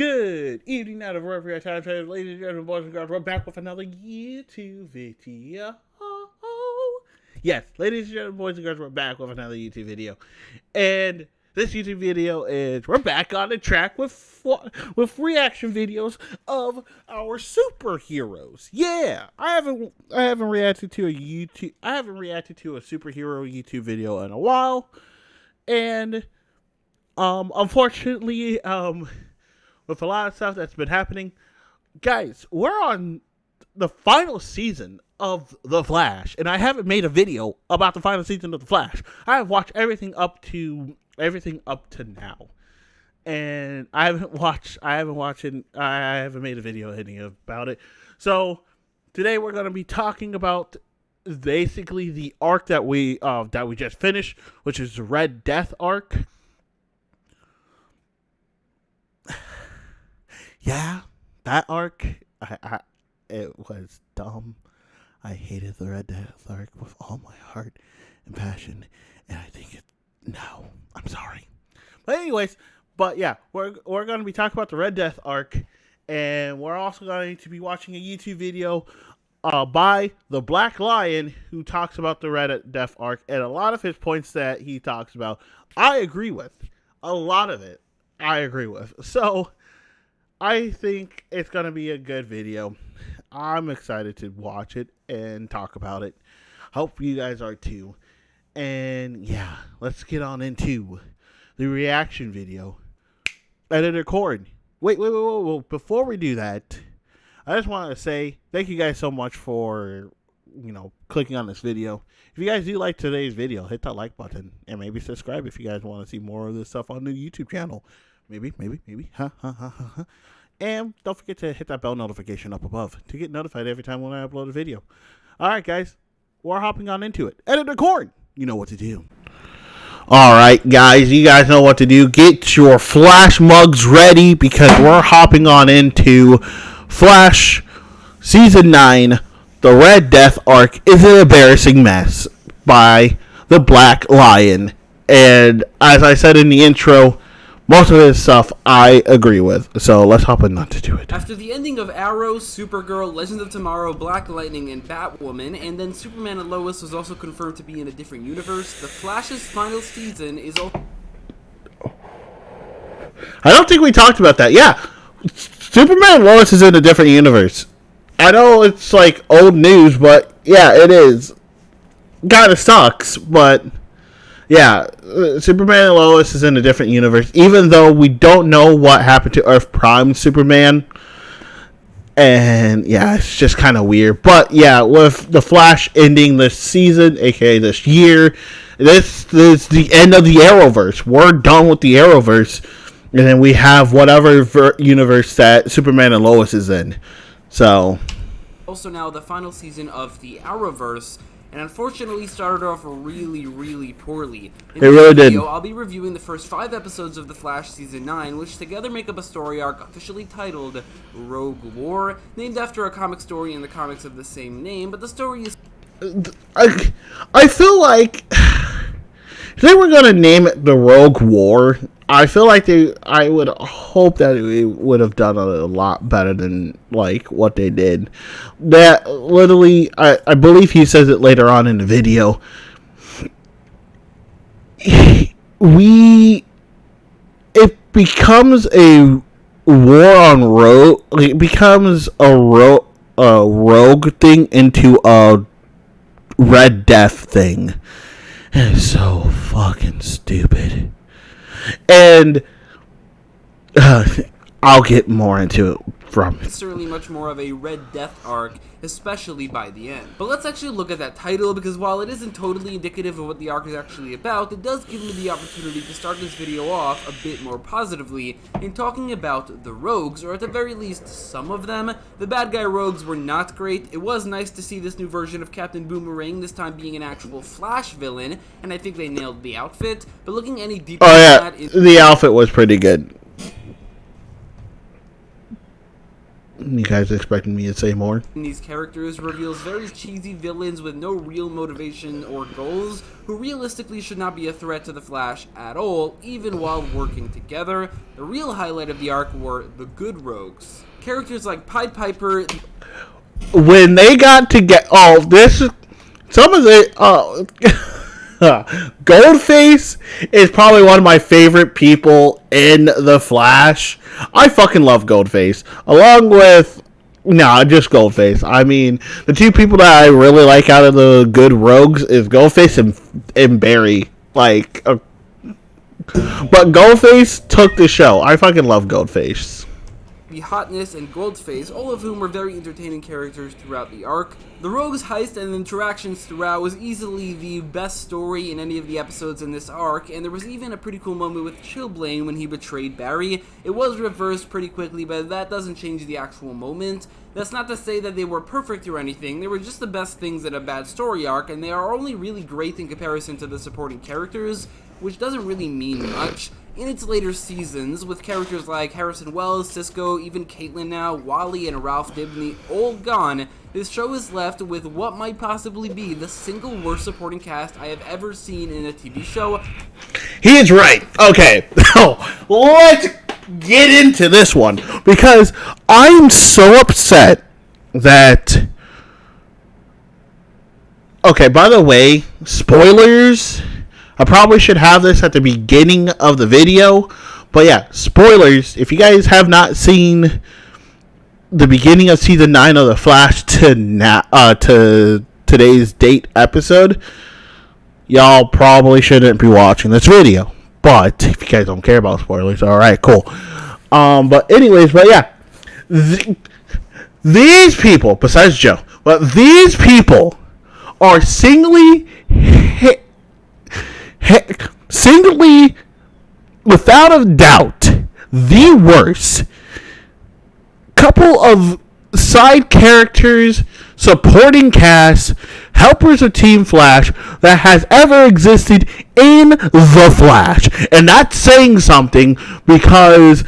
Good evening, out of wherever your time is, ladies and gentlemen, boys and girls. We're back with another YouTube video. Yes, ladies and gentlemen, boys and girls, we're back with another YouTube video, and this YouTube video is we're back on the track with reaction videos of our superheroes. Yeah, I haven't reacted to a superhero YouTube video in a while, and unfortunately, with a lot of stuff that's been happening, guys, we're on the final season of The Flash, and I haven't made a video about the final season of The Flash. I have watched everything up to now, and I haven't made a video hitting about it. So today we're going to be talking about basically the arc that we just finished, which is the Red Death arc. Yeah, that arc, it was dumb. I hated the Red Death arc with all my heart and passion, and I think no, I'm sorry. But anyways, we're going to be talking about the Red Death arc, and we're also going to be watching a YouTube video by the Black Lion, who talks about the Red Death arc, and a lot of his points that he talks about, I agree with. A lot of it, I agree with. So I think it's going to be a good video. I'm excited to watch it and talk about it. Hope you guys are too. And yeah, let's get on into the reaction video. Editor Cord. Wait. Before we do that, I just want to say thank you guys so much for, clicking on this video. If you guys do like today's video, hit that like button and maybe subscribe if you guys want to see more of this stuff on the YouTube channel. Maybe. And don't forget to hit that bell notification up above to get notified every time when I upload a video. Alright, guys. We're hopping on into it. Editor Cord. You know what to do. Alright, guys. You guys know what to do. Get your Flash mugs ready because we're hopping on into Flash Season 9. The Red Death arc is an embarrassing mess by the Black Lion. And as I said in the intro, most of this stuff I agree with, so let's hop into it. After the ending of Arrow, Supergirl, Legends of Tomorrow, Black Lightning, and Batwoman, and then Superman and Lois was also confirmed to be in a different universe, The Flash's final season is also... I don't think we talked about that. Yeah, Superman and Lois is in a different universe. I know it's like old news, but yeah, it is. Kinda sucks, but... yeah, Superman and Lois is in a different universe, even though we don't know what happened to Earth Prime Superman. And yeah, it's just kind of weird. But yeah, with the Flash ending this season, aka this year, this is the end of the Arrowverse. We're done with the Arrowverse. And then we have whatever universe that Superman and Lois is in. So. Also now the final season of the Arrowverse, and unfortunately started off really poorly. In this video, I'll be reviewing the first 5 episodes of The Flash Season 9, which together make up a story arc officially titled Rogue War, named after a comic story in the comics of the same name, but the story is... I feel like if they were going to name it the Rogue War, I feel like I would hope that it would have done a lot better than like what they did. That literally, I believe he says it later on in the video. It becomes a war on rogue. It becomes a rogue thing into a Red Death thing. And it's so fucking stupid. And I'll get more into it from it. It's certainly much more of a Red Death arc, especially by the end. But let's actually look at that title, because while it isn't totally indicative of what the arc is actually about, it does give me the opportunity to start this video off a bit more positively in talking about the rogues, or at the very least, some of them. The bad guy rogues were not great. It was nice to see this new version of Captain Boomerang, this time being an actual Flash villain, and I think they nailed the outfit. But looking any deeper that, the outfit was pretty good. You guys expecting me to say more? These characters reveals very cheesy villains with no real motivation or goals, who realistically should not be a threat to the Flash at all, even while working together. The real highlight of the arc were the good rogues. Characters like Pied Piper. When they got to get some of the Goldface is probably one of my favorite people in the Flash. I fucking love Goldface. Along with just Goldface. I mean, the two people that I really like out of the good rogues is Goldface and Barry. But Goldface took the show. I fucking love Goldface. The Hotness and Goldface, all of whom were very entertaining characters throughout the arc. The Rogues heist and interactions throughout was easily the best story in any of the episodes in this arc, and there was even a pretty cool moment with Chillblaine when he betrayed Barry. It was reversed pretty quickly, but that doesn't change the actual moment. That's not to say that they were perfect or anything, they were just the best things in a bad story arc, and they are only really great in comparison to the supporting characters, which doesn't really mean much. In its later seasons, with characters like Harrison Wells, Cisco, even Caitlin now, Wally, and Ralph Dibny all gone, this show is left with what might possibly be the single worst supporting cast I have ever seen in a TV show. He is right. Okay, let's get into this one, because I'm so upset that... Okay, by the way, spoilers... I probably should have this at the beginning of the video, but yeah, spoilers. If you guys have not seen the beginning of season 9 of The Flash to today's date episode, y'all probably shouldn't be watching this video. But if you guys don't care about spoilers, all right, cool. But anyways, these people, besides Joe, but these people are singly, without a doubt, the worst couple of side characters, supporting cast, helpers of Team Flash that has ever existed in The Flash. And that's saying something, because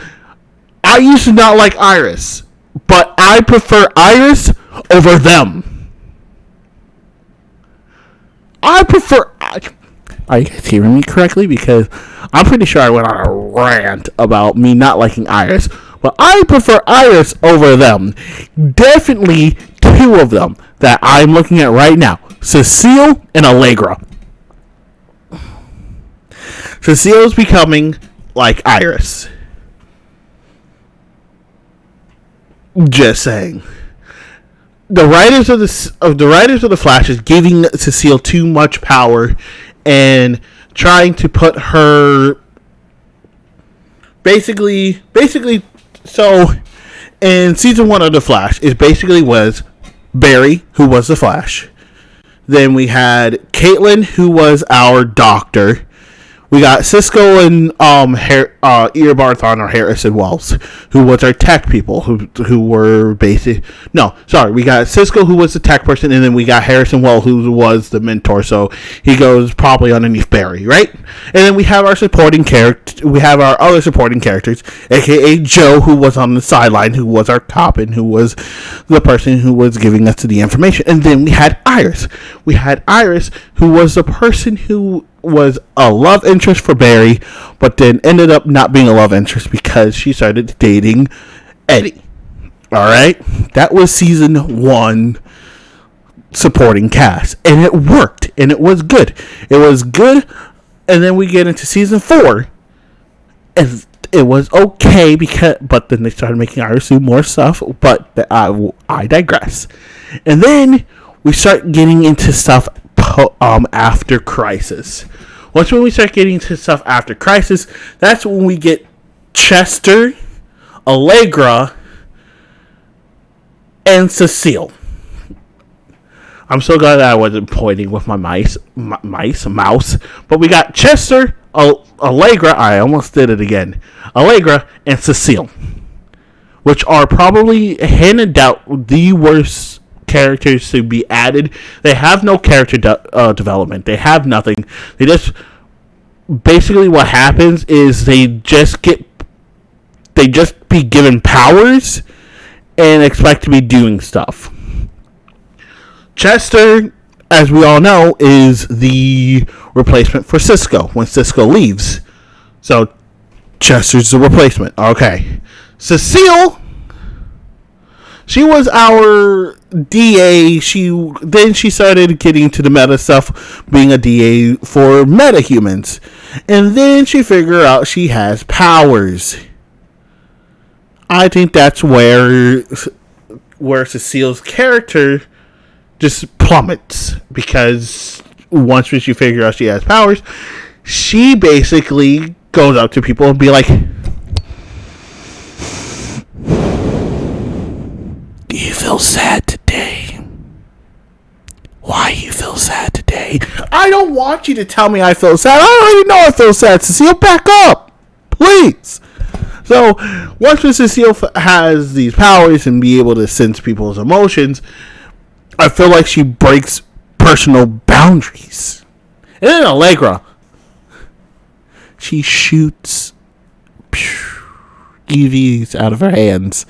I used to not like Iris, but I prefer Iris over them. Are you guys hearing me correctly? Because I'm pretty sure I went on a rant about me not liking Iris. But I prefer Iris over them. Definitely two of them that I'm looking at right now. Cecile and Allegra. Cecile's becoming like Iris. Just saying. The writers of the Flash is giving Cecile too much power and trying to put her basically so in season 1 of The Flash it basically was Barry, who was the Flash. Then we had Caitlin, who was our doctor. We got Cisco and Earbarthon or Harrison Wells, who was our tech people, who were basic. No, sorry, we got Cisco, who was the tech person, and then we got Harrison Wells, who was the mentor. So he goes probably underneath Barry, right? And then we have our supporting character. We have our other supporting characters, aka Joe, who was on the sideline, who was our cop, and who was the person who was giving us the information. And then we had Iris. We had Iris, who was the person who was a love interest for Barry, but then ended up not being a love interest because she started dating Eddie. Alright? That was season 1 supporting cast. And it worked. And it was good. It was good. And then we get into season 4. And it was okay, but then they started making Iris do more stuff. But I digress. And then we start getting into stuff after Crisis. Once when we start getting into stuff after Crisis, that's when we get Chester, Allegra, and Cecile. I'm so glad that I wasn't pointing with my mouse. But we got Chester, Allegra, I almost did it again, Allegra, and Cecile, which are probably, handed out, the worst characters to be added. They have no character development. They have nothing. They just basically, what happens is they just be given powers, and expect to be doing stuff. Chester, as we all know, is the replacement for Cisco when Cisco leaves. So Chester's the replacement. Okay. Cecile, she was our DA. Then she started getting to the meta stuff, being a DA for metahumans. And then she figured out she has powers. I think that's where Cecile's character just plummets, because once she figures out she has powers, she basically goes up to people and be like, "Do you feel sad today? Why you feel sad today? I don't want you to tell me I feel sad. I already know I feel sad. Cecile, back up, please." So once Cecile has these powers and be able to sense people's emotions, I feel like she breaks personal boundaries. And then Allegra, she shoots EVs out of her hands.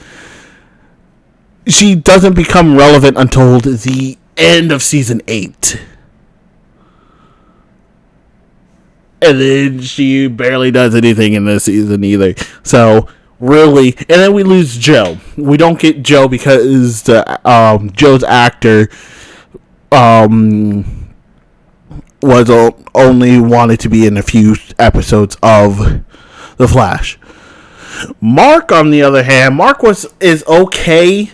She doesn't become relevant until the end of season 8. And then she barely does anything in this season either. So, really, and then we lose Joe. We don't get Joe because Joe's actor was only wanted to be in a few episodes of The Flash. Mark, on the other hand, is okay.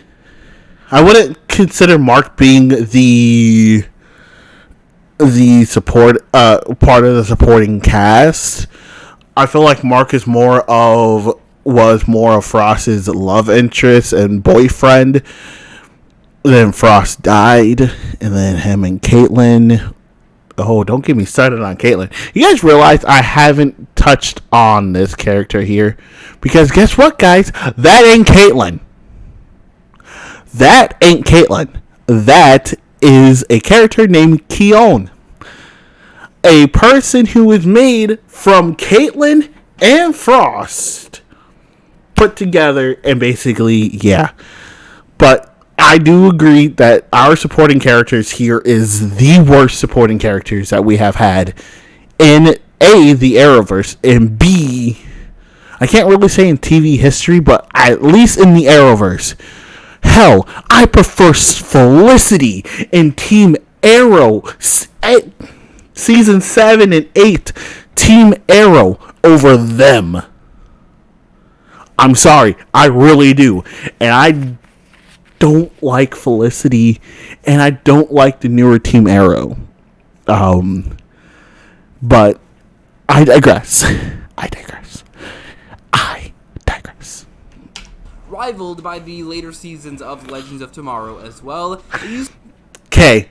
I wouldn't consider Mark being the support part of the supporting cast. I feel like Mark was more of Frost's love interest and boyfriend. Then Frost died, and then him and Caitlin. Oh, don't get me started on Caitlin. You guys realize I haven't touched on this character here, because guess what, guys? That ain't Caitlin. That ain't Caitlin. That is a character named Keone. A person who is made from Caitlin and Frost put together, and basically, yeah. But I do agree that our supporting characters here is the worst supporting characters that we have had in A, the Arrowverse, and B, I can't really say in TV history, but at least in the Arrowverse. Hell, I prefer Felicity in Team Arrow season 7 and 8, Team Arrow, over them. I'm sorry, I really do. And I don't like Felicity, and I don't like the newer Team Arrow. But I digress. Rivaled by the later seasons of Legends of Tomorrow as well. Okay.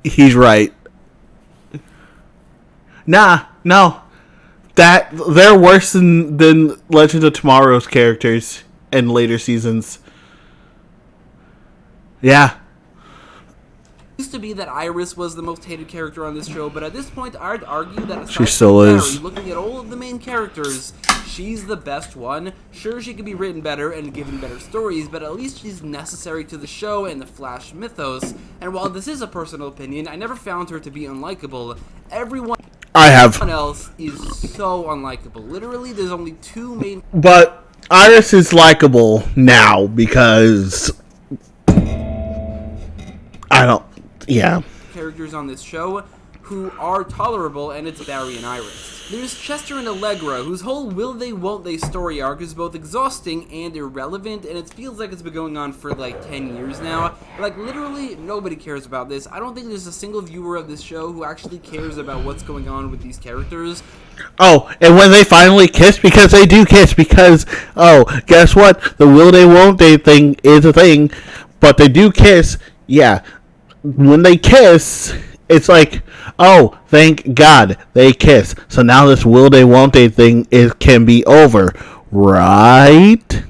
He's right. No. They're worse than Legends of Tomorrow's characters in later seasons. Yeah. Used to be that Iris was the most hated character on this show, but at this point, I'd argue that she still is. Barry, looking at all of the main characters, she's the best one. Sure, she could be written better and given better stories, but at least she's necessary to the show and the Flash mythos. And while this is a personal opinion, I never found her to be unlikable. Everyone else is so unlikable. Literally, there's only two main... But Iris is likable now because... characters on this show who are tolerable, and it's Barry and Iris. There's Chester and Allegra, whose whole will they won't they story arc is both exhausting and irrelevant, and it feels like it's been going on for like 10 years now. Like, literally nobody cares about this. I don't think there's a single viewer of this show who actually cares about what's going on with these characters. Oh, and when they finally kiss, because they do kiss, because, guess what? The will they won't they thing is a thing, but they do kiss, yeah. When they kiss, it's like, oh, thank God they kiss. So now this will they won't they thing can be over, right?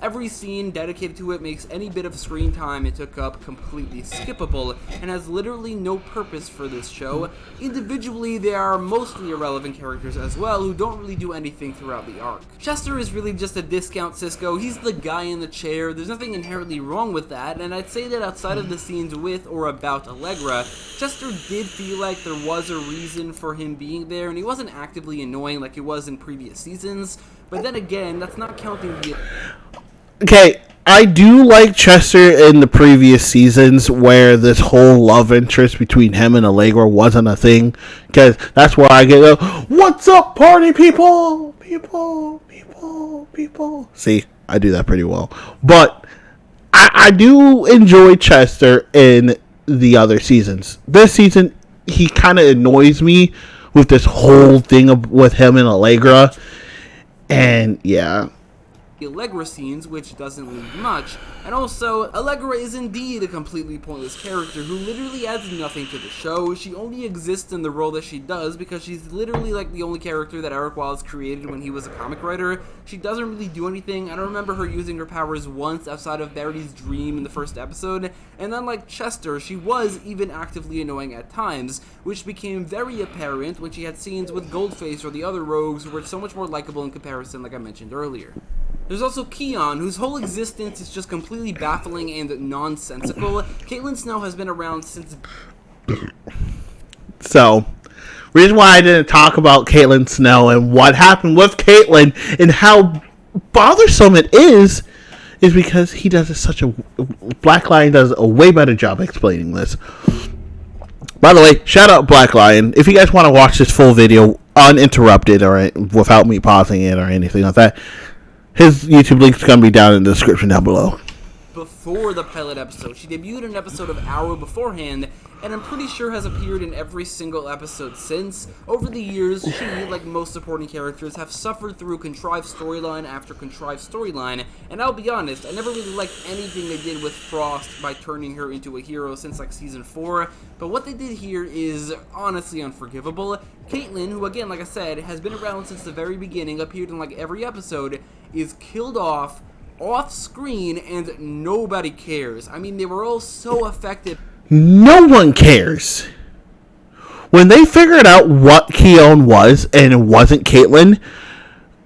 Every scene dedicated to it makes any bit of screen time it took up completely skippable, and has literally no purpose for this show. Individually, they are mostly irrelevant characters as well, who don't really do anything throughout the arc. Chester is really just a discount Cisco. He's the guy in the chair. There's nothing inherently wrong with that, and I'd say that outside of the scenes with or about Allegra, Chester did feel like there was a reason for him being there, and he wasn't actively annoying like he was in previous seasons. But then again, that's not counting the... Okay, I do like Chester in the previous seasons where this whole love interest between him and Allegra wasn't a thing. Because that's where I get, what's up, party people? People. See, I do that pretty well. But I do enjoy Chester in the other seasons. This season, he kind of annoys me with this whole thing with him and Allegra. And yeah. Allegra scenes, which doesn't leave much, and also, Allegra is indeed a completely pointless character who literally adds nothing to the show. She only exists in the role that she does because she's literally like the only character that Eric Wallace created when he was a comic writer. She doesn't really do anything. I don't remember her using her powers once outside of Verity's dream in the first episode, and unlike Chester, she was even actively annoying at times, which became very apparent when she had scenes with Goldface or the other rogues who were so much more likable in comparison, like I mentioned earlier. There's also Keon, whose whole existence is just completely baffling and nonsensical. Caitlin Snow has been around since... So, reason why I didn't talk about Caitlin Snow and what happened with Caitlin and how bothersome it is because he does such a... Black Lion does a way better job explaining this. By the way, shout out Black Lion. If you guys want to watch this full video uninterrupted or without me pausing it or anything like that, his YouTube link is going to be down in the description down below. Before the pilot episode, she debuted in an episode of Arrow beforehand, and I'm pretty sure has appeared in every single episode since. Over the years, she, like most supporting characters, have suffered through contrived storyline after contrived storyline, and I'll be honest, I never really liked anything they did with Frost by turning her into a hero since like season 4, but what they did here is honestly unforgivable. Caitlin, who again, like I said, has been around since the very beginning, appeared in like every episode, is killed off screen and nobody cares. I mean, they were all so effective. No one cares. When they figured out what Keon was and it wasn't Caitlin,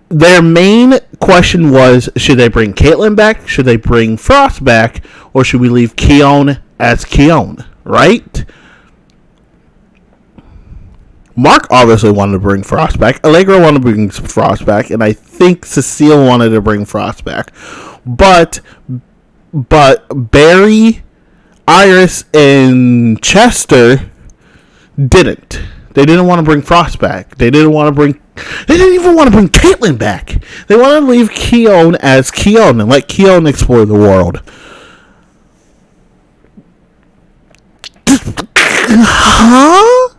their main question was, should they bring Caitlin back, should they bring Frost back, or should we leave Keon as Keon, right? Mark obviously wanted to bring Frost back. Allegra wanted to bring Frost back, and I think Cecile wanted to bring Frost back. But Barry, Iris, and Chester didn't. They didn't want to bring Frost back. They didn't even want to bring Caitlin back. They wanted to leave Keon as Keon and let Keon explore the world. Huh?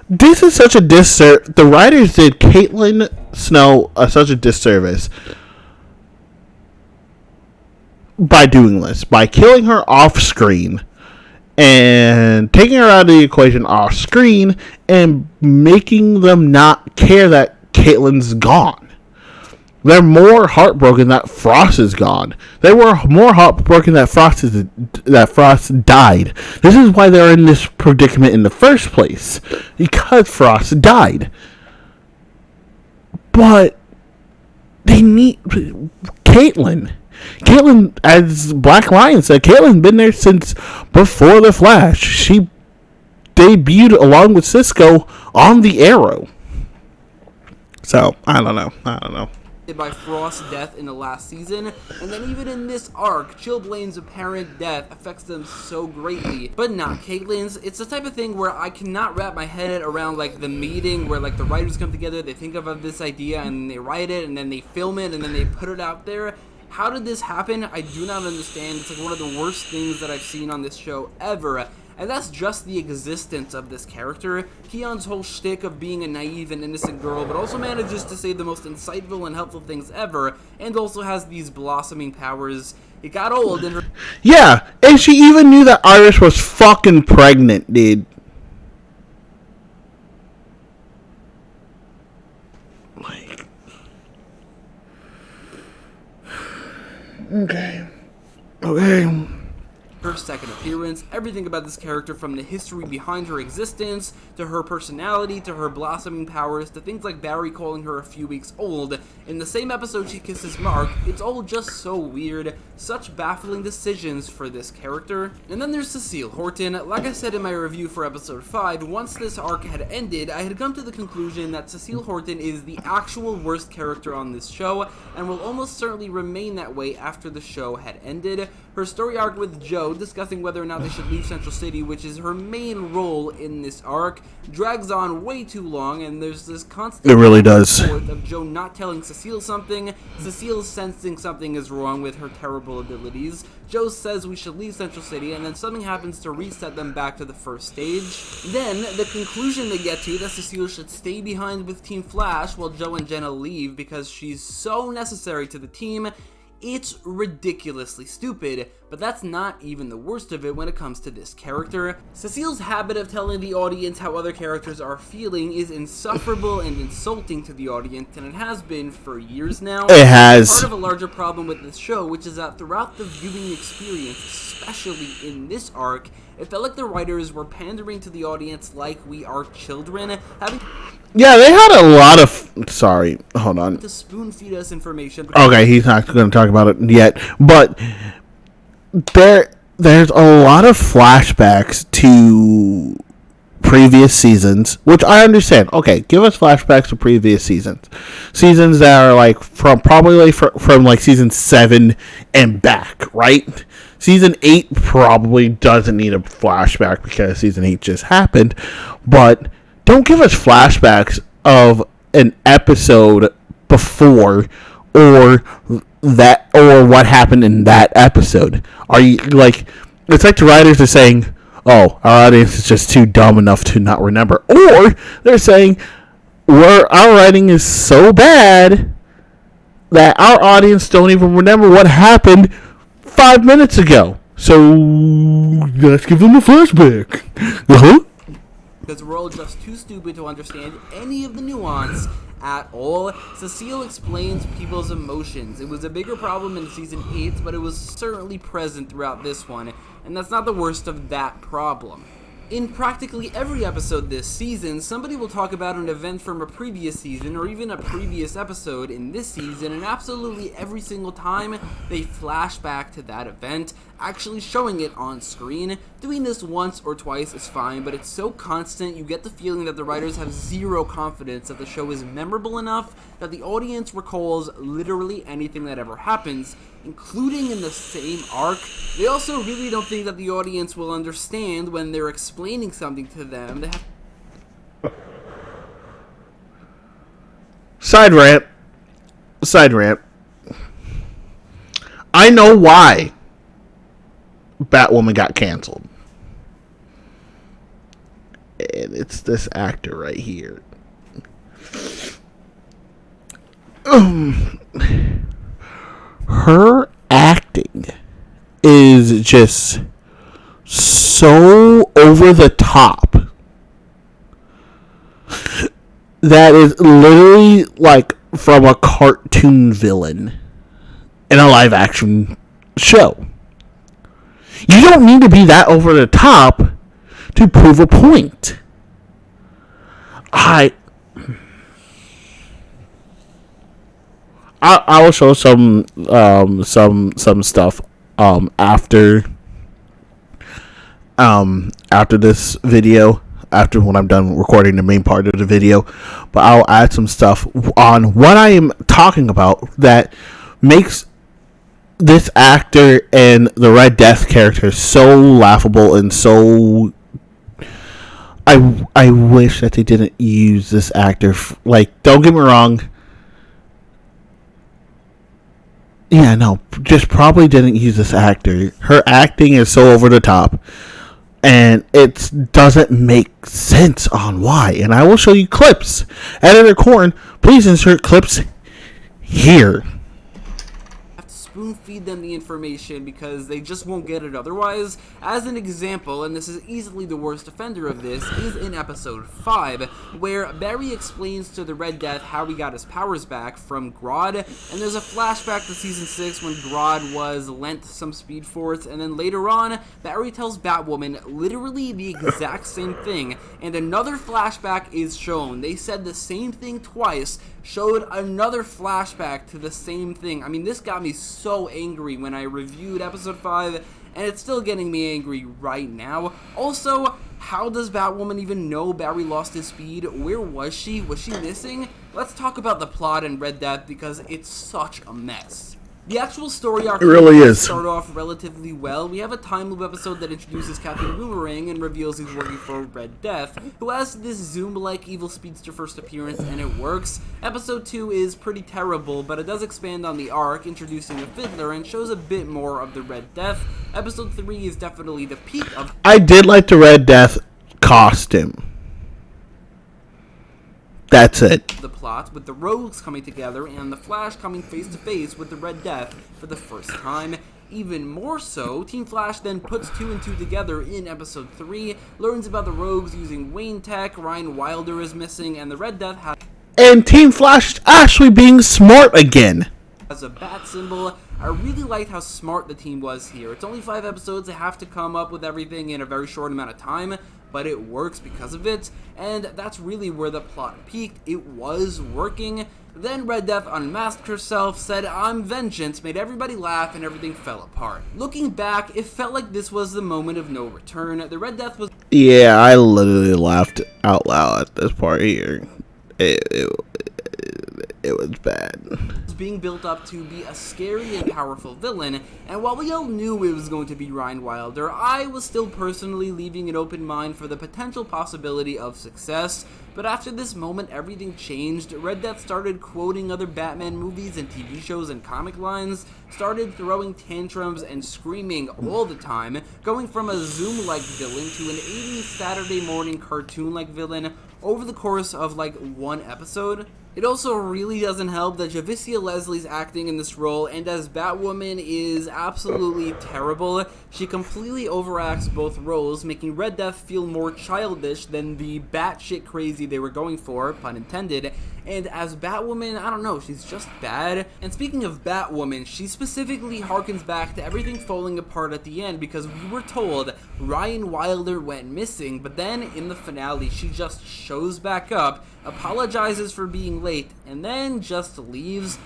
This is such a disservice. The writers did Caitlin Snow such a disservice by doing this, by killing her off screen and taking her out of the equation off screen and making them not care that Caitlin's gone. They're more heartbroken that Frost is gone. They were more heartbroken that Frost died. This is why they're in this predicament in the first place, because Frost died. But they need Caitlin. Caitlin, as Black Lion said, Caitlin's been there since before The Flash. She debuted along with Cisco on the Arrow. So, I don't know. By Frost's death in the last season, and then even in this arc, Chillblade's apparent death affects them so greatly, but not Caitlin's. It's the type of thing where I cannot wrap my head around like the meeting where like the writers come together, they think of this idea and they write it and then they film it and then they put it out there. How did this happen? I do not understand. It's like one of the worst things that I've seen on this show ever. And that's just the existence of this character. Keon's whole shtick of being a naive and innocent girl, but also manages to say the most insightful and helpful things ever, and also has these blossoming powers. It got old and her... Yeah, and she even knew that Iris was fucking pregnant, dude. Okay. Her second appearance, everything about this character, from the history behind her existence, to her personality, to her blossoming powers, to things like Barry calling her a few weeks old. In the same episode she kisses Mark, it's all just so weird. Such baffling decisions for this character. And then there's Cecile Horton. Like I said in my review for episode 5, once this arc had ended, I had come to the conclusion that Cecile Horton is the actual worst character on this show, and will almost certainly remain that way after the show had ended. Her story arc with Joe, discussing whether or not they should leave Central City, which is her main role in this arc, drags on way too long, and there's this constant It really does. of Joe not telling Cecile something, Cecile sensing something is wrong with her terrible abilities, Joe says we should leave Central City, and then something happens to reset them back to the first stage. Then, the conclusion they get to, that Cecile should stay behind with Team Flash while Joe and Jenna leave because she's so necessary to the team. It's ridiculously stupid, but that's not even the worst of it when it comes to this character. Cecile's habit of telling the audience how other characters are feeling is insufferable and insulting to the audience, and it has been for years now. It has. Part of a larger problem with this show, which is that throughout the viewing experience, especially in this arc, it felt like the writers were pandering to the audience like we are children, having Yeah, they had a lot of... Sorry, hold on. to spoon-feed us information. Okay, he's not going to talk about it yet, but there's a lot of flashbacks to previous seasons, which I understand. Okay, give us flashbacks to previous seasons that are like from like season 7 and back, right? Season 8 probably doesn't need a flashback because season 8 just happened, but don't give us flashbacks of an episode before or what happened in that episode. Are you like, it's like the writers are saying, oh, our audience is just too dumb enough to not remember, or they're saying our writing is so bad that our audience don't even remember what happened 5 minutes ago, so let's give them a flashback. Because we're all just too stupid to understand any of the nuance at all. Cecile explains people's emotions. It was a bigger problem in season 8, but it was certainly present throughout this one, and that's not the worst of that problem. In practically every episode this season, somebody will talk about an event from a previous season or even a previous episode in this season, and absolutely every single time they flash back to that event, actually showing it on screen. Doing this once or twice is fine, but it's so constant you get the feeling that the writers have zero confidence that the show is memorable enough that the audience recalls literally anything that ever happens, including in the same arc. They also really don't think that the audience will understand when they're explaining something to them. They have Side rant. I know why Batwoman got canceled. And it's this actor right here. Her acting is just so over the top that is literally like from a cartoon villain in a live action show. You don't need to be that over the top to prove a point. I will show some stuff after this video, after when I'm done recording the main part of the video, but I'll add some stuff on what I am talking about that makes this actor and the Red Death character so laughable and so... I wish that they didn't use this actor. Like, don't get me wrong. Yeah, no, just probably didn't use this actor. Her acting is so over the top, and it doesn't make sense on why. And I will show you clips. Editor Corn, please insert clips here. spoon feed them the information because they just won't get it otherwise. As an example, and this is easily the worst offender of this, is in episode 5, where Barry explains to the Red Death how he got his powers back from Grodd, and there's a flashback to season 6 when Grodd was lent some Speed Force, and then later on, Barry tells Batwoman literally the exact same thing, and another flashback is shown. They said the same thing twice, showed another flashback to the same thing. I mean, this got me so angry when I reviewed episode 5, and it's still getting me angry right now. Also, how does Batwoman even know Barry lost his speed? Where was she? Was she missing? Let's talk about the plot in Red Death because it's such a mess. The actual story arc really is. Start off relatively well. We have a time loop episode that introduces Captain Boomerang and reveals he's working for Red Death, who has this Zoom-like evil speedster first appearance, and it works. Episode 2 is pretty terrible, but it does expand on the arc, introducing a fiddler, and shows a bit more of the Red Death. Episode 3 is definitely the peak of... I did like the Red Death costume. That's it. The plot, with the Rogues coming together and the Flash coming face to face with the Red Death for the first time. Even more so, Team Flash then puts 2 and 2 together in episode 3, learns about the Rogues using Wayne Tech, Ryan Wilder is missing, and the Red Death and Team Flash actually being smart again. As a bat symbol. I really liked how smart the team was here. It's only 5 episodes, they have to come up with everything in a very short amount of time, but it works because of it, and that's really where the plot peaked. It was working. Then Red Death unmasked herself, said, "I'm vengeance," made everybody laugh, and everything fell apart. Looking back, it felt like this was the moment of no return. The Red Death was... Yeah, I literally laughed out loud at this part here. It was bad. Being built up to be a scary and powerful villain, and while we all knew it was going to be Ryan Wilder, I was still personally leaving an open mind for the potential possibility of success. But after this moment, everything changed. Red Death started quoting other Batman movies and TV shows and comic lines, started throwing tantrums and screaming all the time, going from a Zoom-like villain to an 80s Saturday morning cartoon-like villain over the course of like 1 episode. It also really doesn't help that Javicia Leslie's acting in this role, and as Batwoman, is absolutely terrible. She completely overacts both roles, making Red Death feel more childish than the batshit crazy they were going for, pun intended. And as Batwoman, I don't know, she's just bad. And speaking of Batwoman, she specifically harkens back to everything falling apart at the end, because we were told Ryan Wilder went missing, but then in the finale she just shows back up, apologizes for being late, and then just leaves.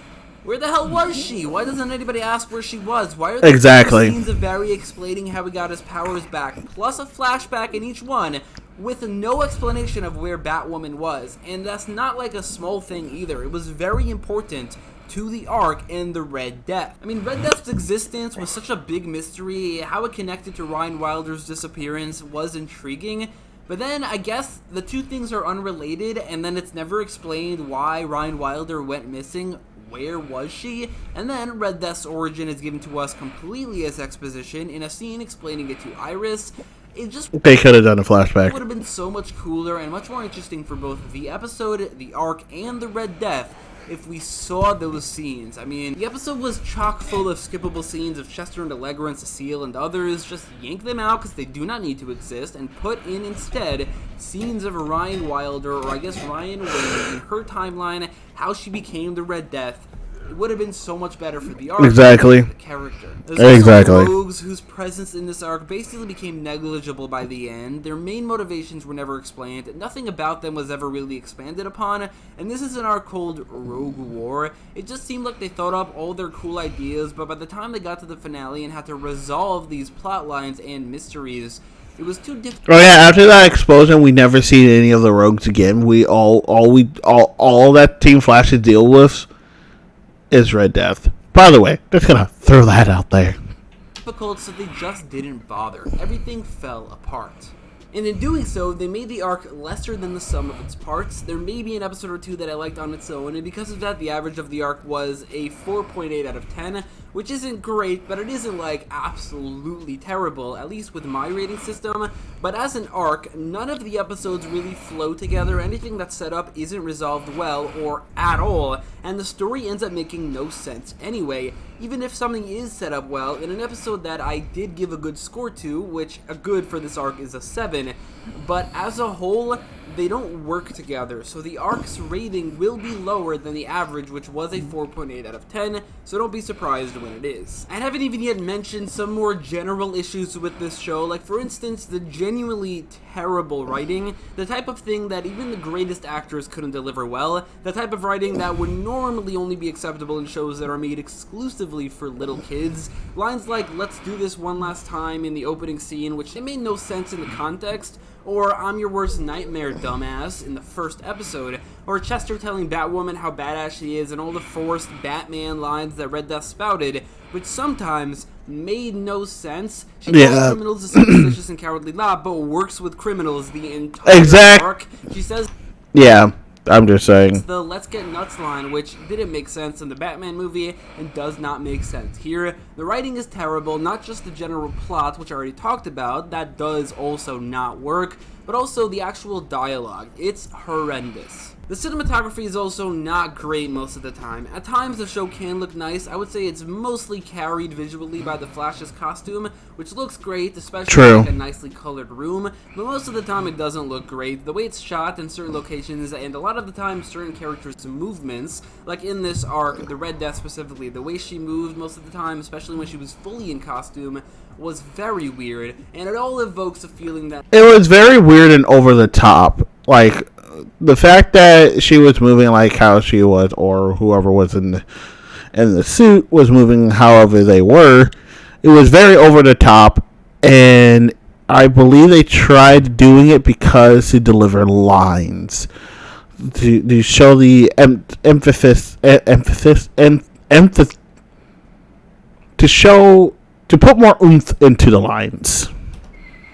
Where the hell was she? Why doesn't anybody ask where she was? Why are there exactly scenes of Barry explaining how he got his powers back, plus a flashback in each one, with no explanation of where Batwoman was? And that's not like a small thing either. It was very important to the arc and the Red Death. I mean, Red Death's existence was such a big mystery. How it connected to Ryan Wilder's disappearance was intriguing. But then, I guess, the two things are unrelated, and then it's never explained why Ryan Wilder went missing. Where was she? And then Red Death's origin is given to us completely as exposition in a scene explaining it to Iris. It just... They could have done a flashback. It would have been so much cooler and much more interesting for both the episode, the arc, and the Red Death if we saw those scenes. I mean, the episode was chock full of skippable scenes of Chester and Allegra and Cecile and others. Just yank them out because they do not need to exist, and put in instead scenes of Ryan Wilder, or I guess Ryan Wayne, in her timeline, how she became the Red Death. It would have been so much better for the arc. Exactly. And the character. There's Exactly. also rogues whose presence in this arc basically became negligible by the end. Their main motivations were never explained. Nothing about them was ever really expanded upon. And this is an arc called Rogue War. It just seemed like they thought up all their cool ideas, but by the time they got to the finale and had to resolve these plot lines and mysteries, it was too difficult. Oh yeah, after that explosion, we never seen any of the rogues again. All that Team Flash to deal with is Red Death. By the way, just gonna throw that out there. Difficult, so they just didn't bother. Everything fell apart. And in doing so, they made the arc lesser than the sum of its parts. There may be an episode or two that I liked on its own, and because of that, the average of the arc was a 4.8 out of 10, which isn't great, but it isn't like absolutely terrible, at least with my rating system. But as an arc, none of the episodes really flow together. Anything that's set up isn't resolved well or at all, and the story ends up making no sense anyway, even if something is set up well. In an episode that I did give a good score to, which a good for this arc is a 7, but as a whole, they don't work together, so the arc's rating will be lower than the average, which was a 4.8 out of 10, so don't be surprised when it is. I haven't even yet mentioned some more general issues with this show, like for instance, the genuinely terrible writing, the type of thing that even the greatest actors couldn't deliver well, the type of writing that would normally only be acceptable in shows that are made exclusively for little kids. Lines like, "let's do this one last time" in the opening scene, which they made no sense in the context, or "I'm your worst nightmare, dumbass" in the first episode, or Chester telling Batwoman how badass she is, and all the forced Batman lines that Red Death spouted, which sometimes made no sense. She calls criminals a superstitious and cowardly lot, but works with criminals the entire arc. She says, yeah, I'm just saying. The "let's get nuts" line, which didn't make sense in the Batman movie and does not make sense here. The writing is terrible, not just the general plot, which I already talked about, that does also not work, but also the actual dialogue. It's horrendous. The cinematography is also not great most of the time. At times the show can look nice. I would say it's mostly carried visually by the Flash's costume, which looks great, especially in like a nicely colored room, but most of the time it doesn't look great. The way it's shot in certain locations, and a lot of the time certain characters' movements, like in this arc, the Red Death specifically, the way she moved most of the time, especially when she was fully in costume, was very weird, and it all evokes a feeling that it was very weird and over the top. Like, the fact that she was moving like how she was, or whoever was in the suit was moving however they were, it was very over the top, and I believe they tried doing it because to deliver lines, to show the emphasis, to put more oomph into the lines.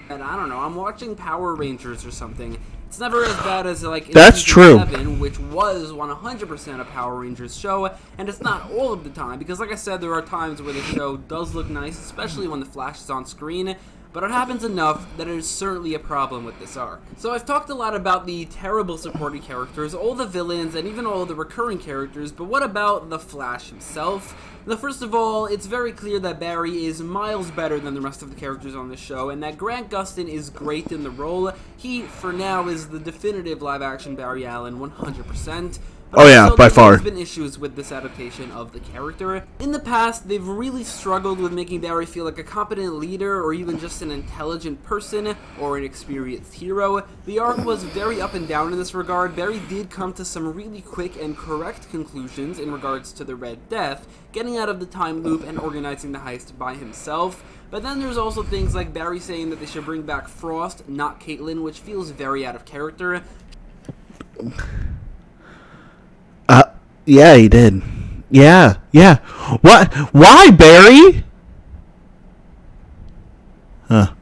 And I don't know, I'm watching Power Rangers or something. It's never as bad as like in That's true. 7, which was 100% a Power Rangers show, and it's not all of the time, because like I said, there are times where the show does look nice, especially when the Flash is on screen, but it happens enough that it is certainly a problem with this arc. So I've talked a lot about the terrible supporting characters, all the villains, and even all the recurring characters, but what about the Flash himself? Now, first of all, it's very clear that Barry is miles better than the rest of the characters on the show, and that Grant Gustin is great in the role. He, for now, is the definitive live-action Barry Allen, 100%. But oh yeah, by far. There's been issues with this adaptation of the character. In the past, they've really struggled with making Barry feel like a competent leader, or even just an intelligent person, or an experienced hero. The arc was very up and down in this regard. Barry did come to some really quick and correct conclusions in regards to the Red Death, getting out of the time loop and organizing the heist by himself. But then there's also things like Barry saying that they should bring back Frost, not Caitlin, which feels very out of character. Yeah, he did. Yeah. What? Why, Barry? Huh.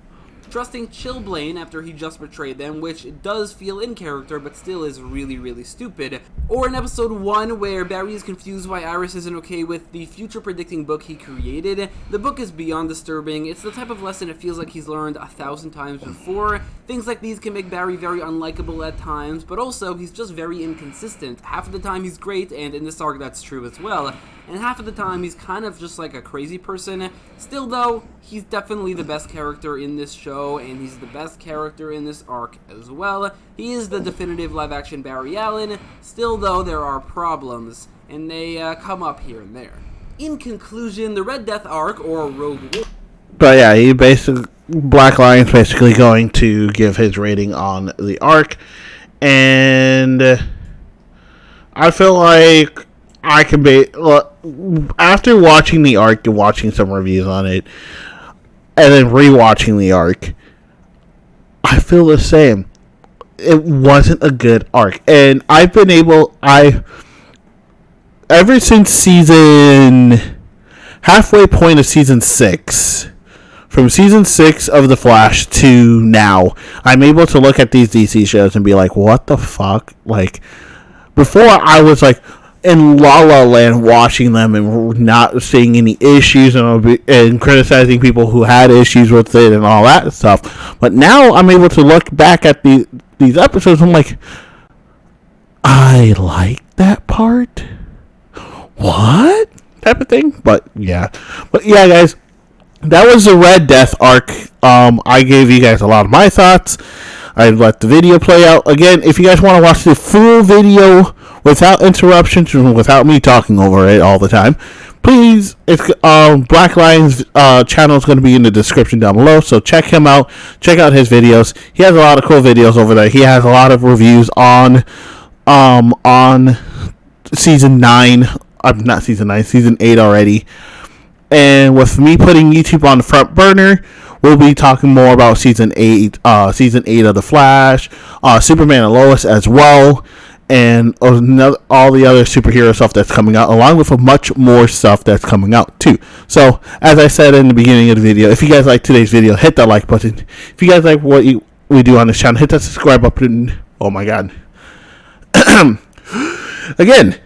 Trusting Chillblaine after he just betrayed them, which does feel in character, but still is really, really stupid. Or in episode 1, where Barry is confused why Iris isn't okay with the future-predicting book he created. The book is beyond disturbing. It's the type of lesson it feels like he's learned 1,000 times before. Things like these can make Barry very unlikable at times, but also he's just very inconsistent. Half of the time he's great, and in this arc that's true as well. And half of the time he's kind of just like a crazy person. Still though, he's definitely the best character in this show, and he's the best character in this arc as well. He is the definitive live-action Barry Allen. Still though, there are problems, and they come up here and there. In conclusion, the Red Death arc, or Rogue War... But yeah, Black Lion's basically going to give his rating on the arc, and I feel like I can be... After watching the arc and watching some reviews on it, and then rewatching the arc, I feel the same. It wasn't a good arc. And I've been able... Ever since halfway point of season 6... From season 6 of The Flash to now, I'm able to look at these DC shows and be like, what the fuck? Like, before I was like, in La La Land watching them and not seeing any issues and criticizing people who had issues with it and all that stuff. But now I'm able to look back at these episodes and I'm like, I like that part. What? Type of thing. But yeah, guys, that was the Red Death arc. I gave you guys a lot of my thoughts. I let the video play out. Again, if you guys want to watch the full video without interruptions and without me talking over it all the time, please, it's Black Lion's channel is going to be in the description down below, so check him out. Check out his videos. He has a lot of cool videos over there. He has a lot of reviews on season 9. Not season 9, season 8 already. And with me putting YouTube on the front burner, we'll be talking more about season 8 of The Flash, Superman and Lois as well, and all the other superhero stuff that's coming out, along with much more stuff that's coming out too. So, as I said in the beginning of the video, if you guys like today's video, hit that like button. If you guys like what we do on this channel, hit that subscribe button. Oh my god. Again,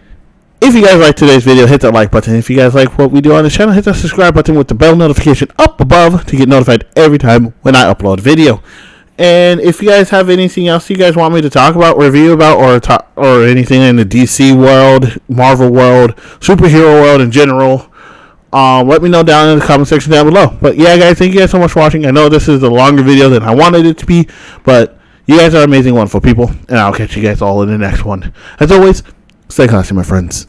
if you guys like today's video, hit that like button. If you guys like what we do on the channel, hit that subscribe button with the bell notification up above to get notified every time when I upload a video. And if you guys have anything else you guys want me to talk about, review about, or anything in the DC world, Marvel world, superhero world in general, let me know down in the comment section down below. But yeah, guys, thank you guys so much for watching. I know this is a longer video than I wanted it to be, but you guys are amazing, wonderful people, and I'll catch you guys all in the next one. As always, stay classy, my friends.